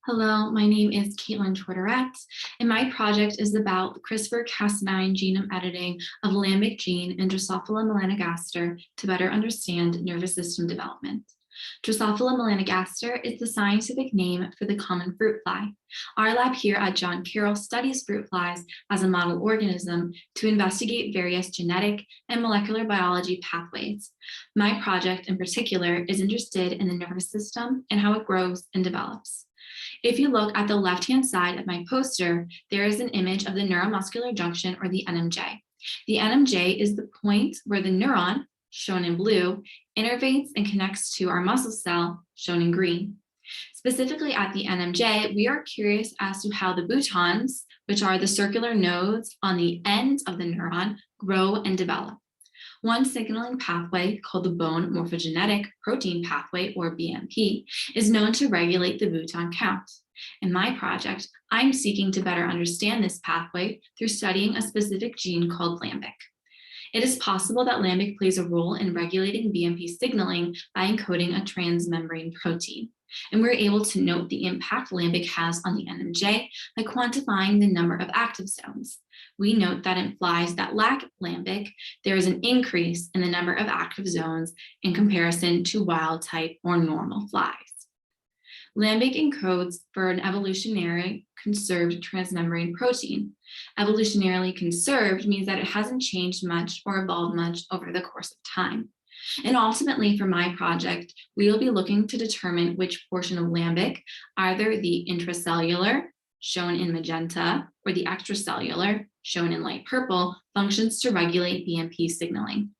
Hello, my name is Kaitlin Tortorete, and my project is about the CRISPR-Cas9 genome editing of lambik gene in Drosophila melanogaster to better understand nervous system development. Drosophila melanogaster is the scientific name for the common fruit fly. Our lab here at Carroll studies fruit flies as a model organism to investigate various genetic and molecular biology pathways. My project in particular is interested in the nervous system and how it grows and develops. If you look at the left-hand side of my poster, there is an image of the neuromuscular junction, or the NMJ. The NMJ is the point where the neuron, shown in blue, innervates and connects to our muscle cell, shown in green. Specifically at the NMJ, we are curious as to how the boutons, which are the circular nodes on the end of the neuron, grow and develop. One signaling pathway, called the bone morphogenetic protein pathway, or BMP, is known to regulate the bouton count. In my project, I'm seeking to better understand this pathway through studying a specific gene called lambik. It is possible that lambik plays a role in regulating BMP signaling by encoding a transmembrane protein. And we're able to note the impact lambik has on the NMJ by quantifying the number of active zones. We note that in flies that lack lambik, there is an increase in the number of active zones in comparison to wild type or normal flies. Lambik encodes for an evolutionarily conserved transmembrane protein. Evolutionarily conserved means that it hasn't changed much or evolved much over the course of time. And ultimately, for my project, we will be looking to determine which portion of lambik, either the intracellular, shown in magenta, or the extracellular, shown in light purple, functions to regulate BMP signaling.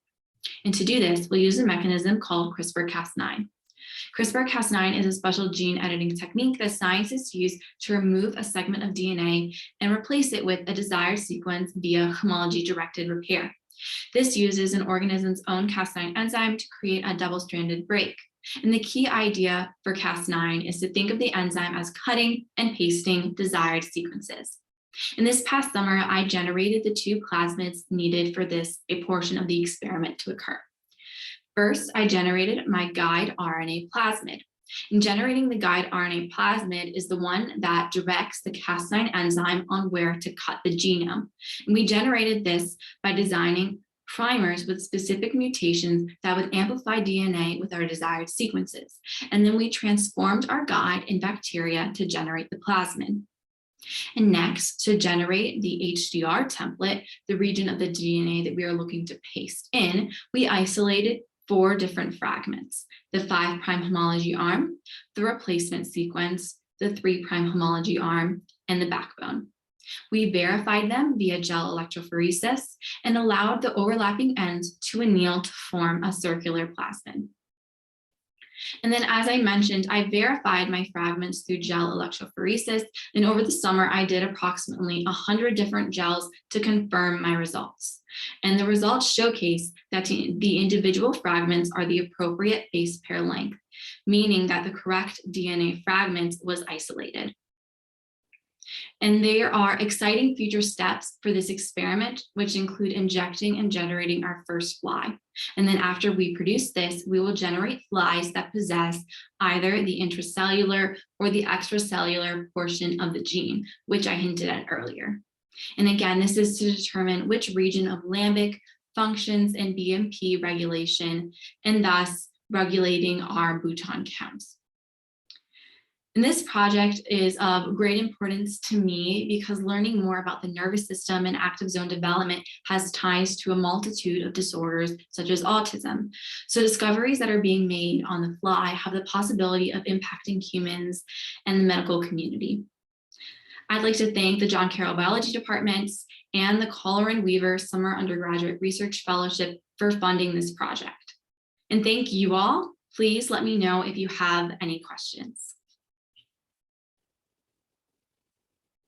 And to do this, we'll use a mechanism called CRISPR-Cas9. CRISPR-Cas9 is a special gene editing technique that scientists use to remove a segment of DNA and replace it with a desired sequence via homology-directed repair. This uses an organism's own Cas9 enzyme to create a double-stranded break. And the key idea for Cas9 is to think of the enzyme as cutting and pasting desired sequences. In this past summer, I generated the two plasmids needed for a portion of the experiment to occur. First, I generated my guide RNA plasmid. In generating the guide RNA plasmid is the one that directs the Cas9 enzyme on where to cut the genome. And we generated this by designing primers with specific mutations that would amplify DNA with our desired sequences. And then we transformed our guide in bacteria to generate the plasmid. And next, to generate the HDR template, the region of the DNA that we are looking to paste in, we isolated 4 different fragments: the 5' homology arm, the replacement sequence, the 3' homology arm, and the backbone. We verified them via gel electrophoresis and allowed the overlapping ends to anneal to form a circular plasmid. And then, as I mentioned, I verified my fragments through gel electrophoresis, and over the summer, I did approximately 100 different gels to confirm my results. And the results showcase that the individual fragments are the appropriate base pair length, meaning that the correct DNA fragment was isolated. And there are exciting future steps for this experiment, which include injecting and generating our first fly. And then after we produce this, we will generate flies that possess either the intracellular or the extracellular portion of the gene, which I hinted at earlier. And again, this is to determine which region of lambik functions in BMP regulation, and thus regulating our bouton counts. And this project is of great importance to me because learning more about the nervous system and active zone development has ties to a multitude of disorders such as autism. So discoveries that are being made on the fly have the possibility of impacting humans and the medical community. I'd like to thank the John Carroll Biology Department and the Collar & Weaver Summer Undergraduate Research Fellowship for funding this project. And thank you all. Please let me know if you have any questions.